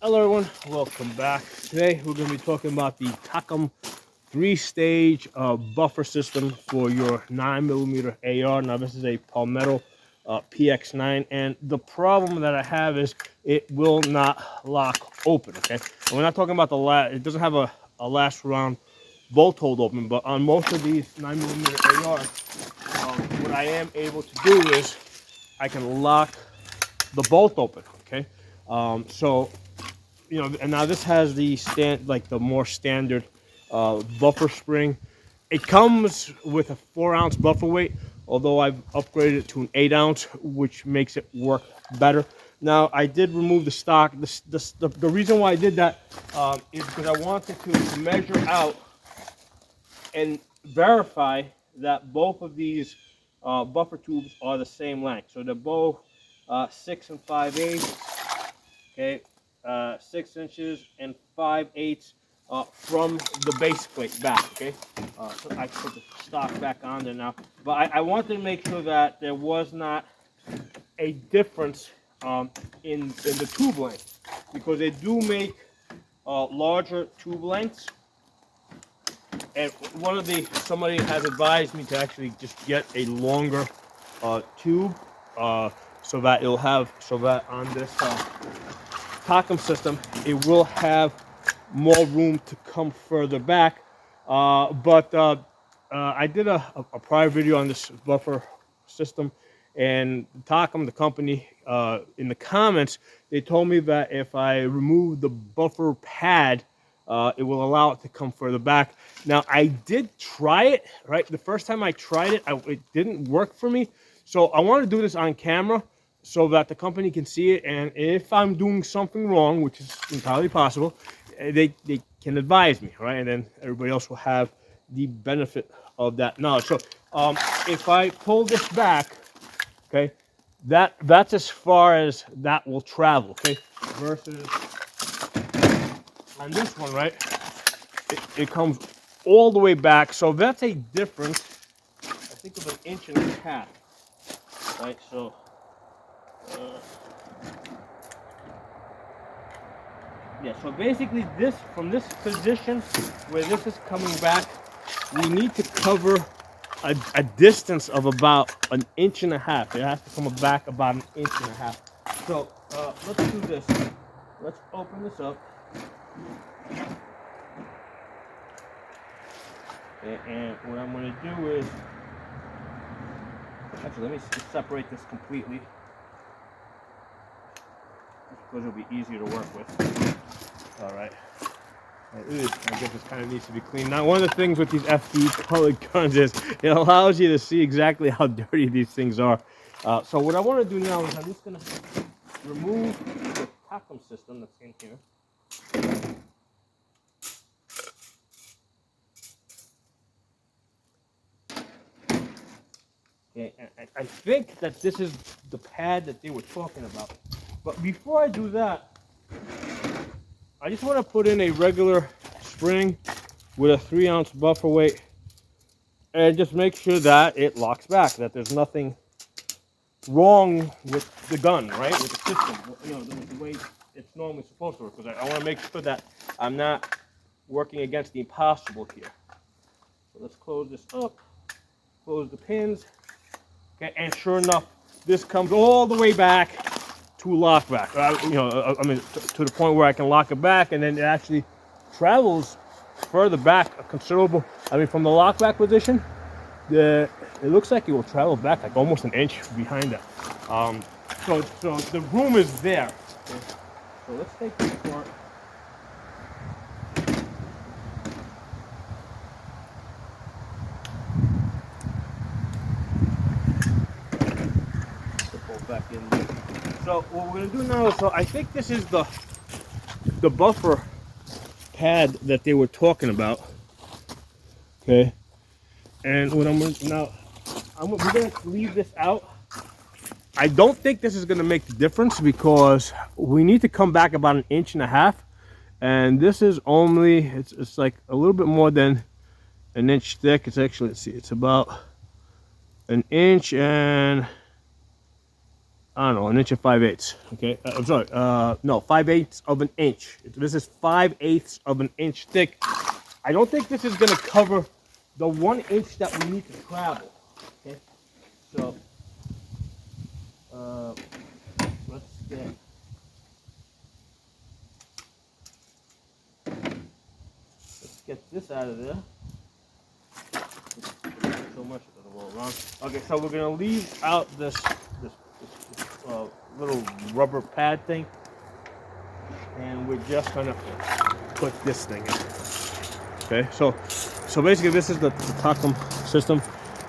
Hello everyone, welcome back. Today we're going to be talking about the TACCOM 3-stage buffer system for your 9mm AR. Now this is a palmetto PX9, and the problem that I have is it will not lock open, okay? And we're not talking about the last, it doesn't have a last round bolt hold open, but on most of these 9mm ARs, what I am able to do is I can lock the bolt open, okay? So you know, and now this has the the more standard buffer spring. It comes with a 4-ounce buffer weight, although I've upgraded it to an 8-ounce, which makes it work better. Now I did remove the stock. The reason why I did that is because I wanted to measure out and verify that both of these buffer tubes are the same length. So they're both 6 5/8. Okay, 6 inches and 5/8 from the base plate back. Okay, so I put the stock back on there now, but I wanted to make sure that there was not a difference in the tube length, because they do make larger tube lengths. And somebody has advised me to actually just get a longer tube, so that on this TACCOM system it will have more room to come further back. I did a prior video on this buffer system, and TACCOM, the company, in the comments, they told me that if I remove the buffer pad, it will allow it to come further back. Now, I did try it, right? The first time I tried it, it didn't work for me. So I want to do this on camera so that the company can see it. And if I'm doing something wrong, which is entirely possible, they can advise me, right? And then everybody else will have the benefit of that knowledge. So if I pull this back, okay, that's as far as that will travel, okay? Versus on this one, right, it comes all the way back. So that's a difference, I think, of 1.5 inches, right? So yeah, so basically this, from this position where this is coming back, we need to cover a distance of about 1.5 inches. It has to come back about 1.5 inches. So let's do this. Let's open this up. And what I'm going to do is, actually, let me separate this completely, because it'll be easier to work with. All right. I guess this kind of needs to be cleaned. Now, one of the things with these FD colored guns is it allows you to see exactly how dirty these things are. So what I want to do now is I'm just going to remove the TACCOM system that's in here. Okay, and I think that this is the pad that they were talking about. But before I do that, I just want to put in a regular spring with a 3-ounce buffer weight and just make sure that it locks back, that there's nothing wrong with the gun, right? With the system, you know, the way it's normally supposed to work. Because I want to make sure that I'm not working against the impossible here. So let's close this up, close the pins. Okay, and sure enough, this comes all the way back to lock back. You know, I mean, to the point where I can lock it back, and then it actually travels further back a considerable. I mean, from the lock back position, it looks like it will travel back like almost 1 inch behind that. So the room is there. Okay. So let's take this apart. Back in there. So what we're going to do now is, so I think this is the buffer pad that they were talking about. Okay, and what I'm going to now, we're going to leave this out. I don't think this is going to make the difference, because we need to come back about 1.5 inches, and this is only, it's like a little bit more than 1 inch thick. It's actually, let's see, it's about 1 inch and I don't know, 1 5/8. Okay, I'm sorry. No, 5/8 of an inch. This is 5/8 of an inch thick. I don't think this is gonna cover the 1 inch that we need to travel. Okay, so let's get this out of there. So much of the roll around. Okay, so we're gonna leave out this little rubber pad thing, and we're just gonna put this thing in. Okay, so basically this is the TACCOM system.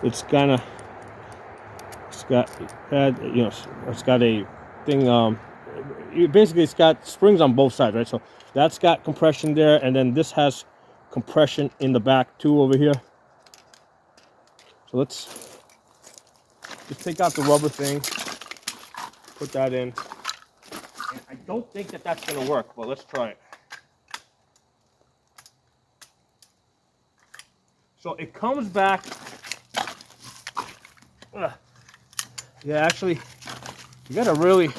It's got it's got a thing. Basically it's got springs on both sides, right? So that's got compression there, and then this has compression in the back too over here. So let's just take out the rubber thing, put that in. And I don't think that that's going to work, but let's try it. So it comes back. Yeah, actually, you got to really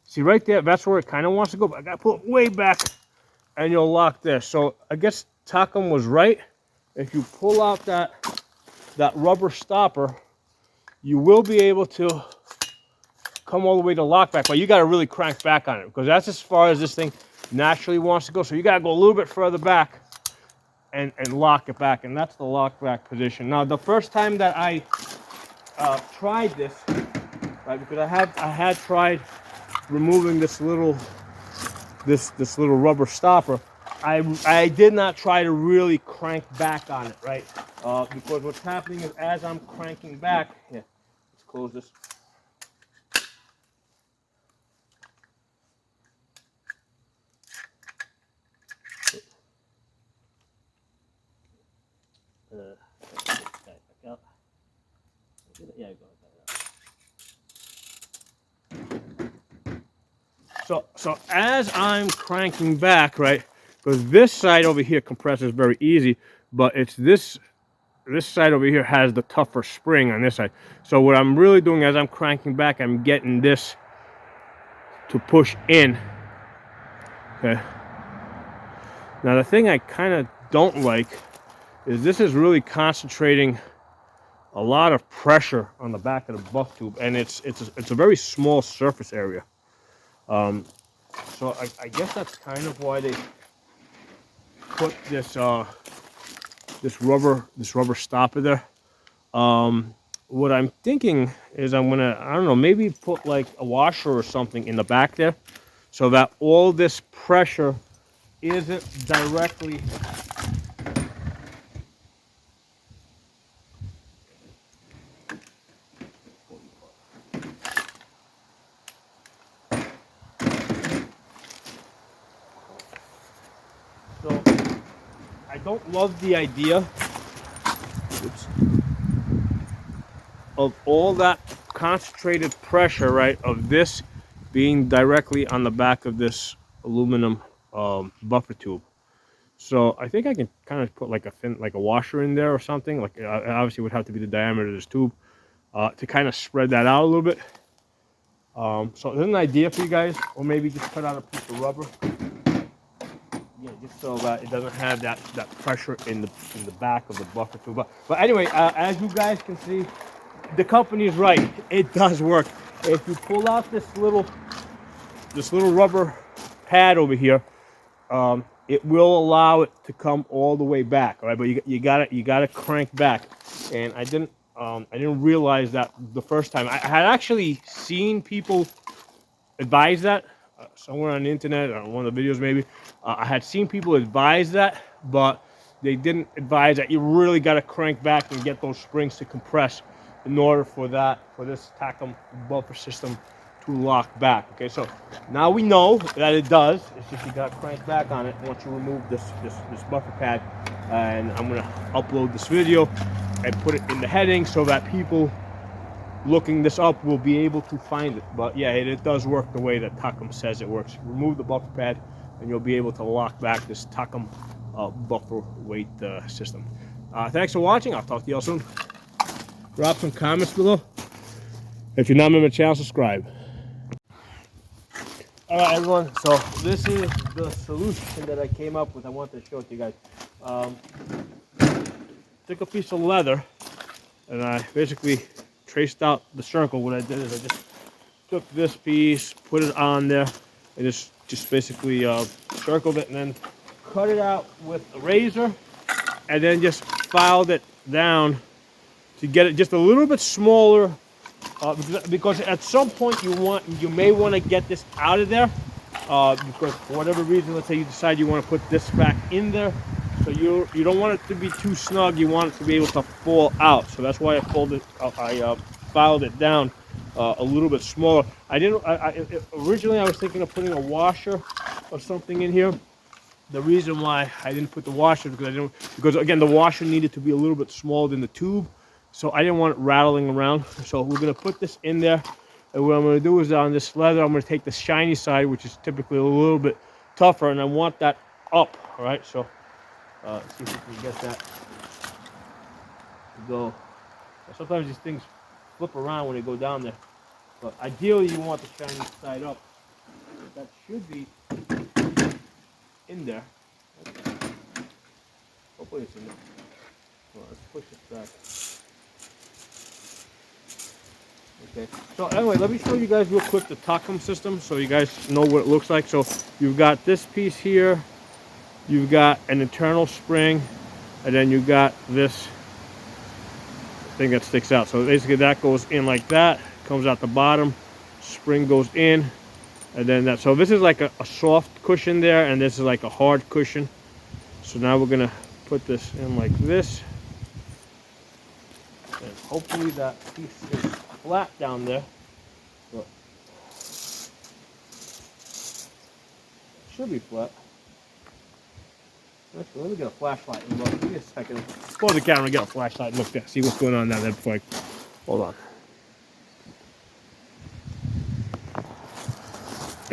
see right there. That's where it kind of wants to go, but I got to pull it way back, and you'll lock there. So I guess TACCOM was right. If you pull out that rubber stopper, you will be able to come all the way to lock back, but you got to really crank back on it because that's as far as this thing naturally wants to go. So you got to go a little bit further back and lock it back, and that's the lock back position. Now, the first time that I tried this, right, because I had tried removing this little rubber stopper, I did not try to really crank back on it, right? Because what's happening is as I'm cranking back, here, let's close this. So as I'm cranking back, right, because this side over here compresses very easy, but it's this side over here has the tougher spring on this side. So what I'm really doing as I'm cranking back, I'm getting this to push in. Okay. Now the thing I kind of don't like is this is really concentrating a lot of pressure on the back of the buff tube, and it's a very small surface area. So I guess that's kind of why they put this rubber stopper there. What I'm thinking is I'm gonna, I don't know, maybe put like a washer or something in the back there, so that all this pressure isn't directly I don't love the idea of all that concentrated pressure, right, of this being directly on the back of this aluminum buffer tube. So I think I can kind of put like a washer in there or something. Like obviously it would have to be the diameter of this tube to kind of spread that out a little bit. So there's an idea for you guys, or maybe just cut out a piece of rubber. Yeah, just so that it doesn't have that pressure in the back of the buffer tube. But anyway, as you guys can see, the company is right. It does work. If you pull out this little rubber pad over here, it will allow it to come all the way back. All right, but you gotta crank back. And I didn't realize that the first time. I had actually seen people advise that somewhere on the internet or one of the videos maybe. I had seen people advise that, but they didn't advise that you really got to crank back and get those springs to compress in order for this TACCOM buffer system to lock back. Okay, so now we know that it does. It's just you got to crank back on it once you remove this buffer pad. And I'm gonna upload this video and put it in the heading so that people looking this up will be able to find it. But yeah, it does work the way that TACCOM says it works. Remove the buffer pad and you'll be able to lock back this TACCOM buffer weight system. Thanks for watching. I'll talk to you all soon. Drop some comments below. If you're not a member of the channel, subscribe. All right, everyone. So this is the solution that I came up with. I wanted to show it to you guys. Took a piece of leather, and I basically traced out the circle. What I did is I just took this piece, put it on there, and just basically circled it, and then cut it out with a razor, and then just filed it down to get it just a little bit smaller. Because at some point you may want to get this out of there, because for whatever reason, let's say you decide you want to put this back in there, so you don't want it to be too snug. You want it to be able to fall out. So that's why I filed it down a little bit smaller. Originally I was thinking of putting a washer or something in here. The reason why I didn't put the washer is because again the washer needed to be a little bit smaller than the tube. So I didn't want it rattling around. So we're going to put this in there. And what I'm going to do is on this leather, I'm going to take the shiny side, which is typically a little bit tougher, and I want that up. All right, so let's see if we can get that to go. Sometimes these things flip around when they go down there. But ideally, you want the shiny side up. That should be in there. Okay. Hopefully it's in there. Well, let's push it back. Okay, so anyway, let me show you guys real quick the TACCOM system so you guys know what it looks like. So you've got this piece here, you've got an internal spring, and then you got this thing that sticks out. So basically that goes in like that, comes out the bottom, spring goes in, and then that. So this is like a soft cushion there, and this is like a hard cushion. So now we're gonna put this in like this, and hopefully that piece is flat down there, but it should be flat. Actually, let me get a flashlight and look. Give me a second. Pause the camera and get a flashlight and look there. See what's going on down there before I... Hold on.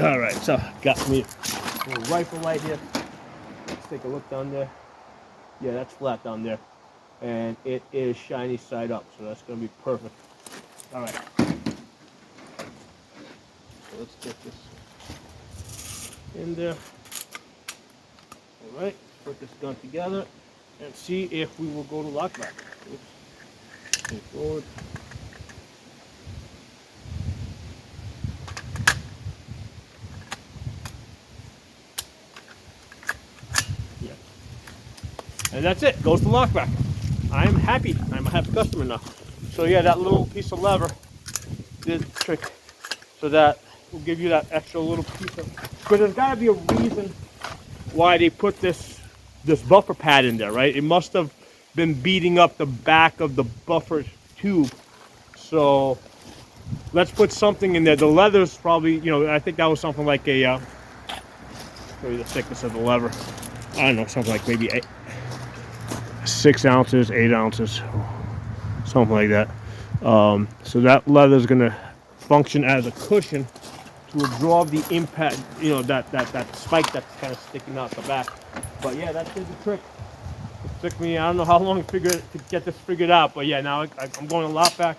All right, so got me a little rifle light here. Let's take a look down there. Yeah, that's flat down there. And it is shiny side up, so that's going to be perfect. All right, so let's get this in there. All right, put this gun together and see if we will go to lockback. Oops. Move forward. Yeah. And that's it, goes to lockback. I'm happy, I'm a happy customer now. So yeah, that little piece of lever did the trick. So that will give you that extra little piece of, because there's got to be a reason why they put this buffer pad in there, right? It must have been beating up the back of the buffer tube. So let's put something in there. The leather's probably, you know, I think that was something like a, show you the thickness of the lever. I don't know, something like maybe 6 ounces, 8 ounces. Something like that. So that leather is going to function as a cushion to absorb the impact, you know, that spike that's kind of sticking out the back. But yeah, that did the trick. It took me, I don't know how long to get this figured out, but yeah, now I'm going a lot back.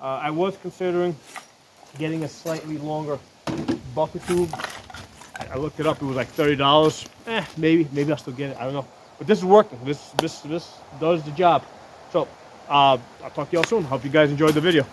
I was considering getting a slightly longer buffer tube. I looked it up, it was like $30. Maybe I'll still get it, I don't know. But this is working. This does the job. So I'll talk to y'all soon. Hope you guys enjoyed the video.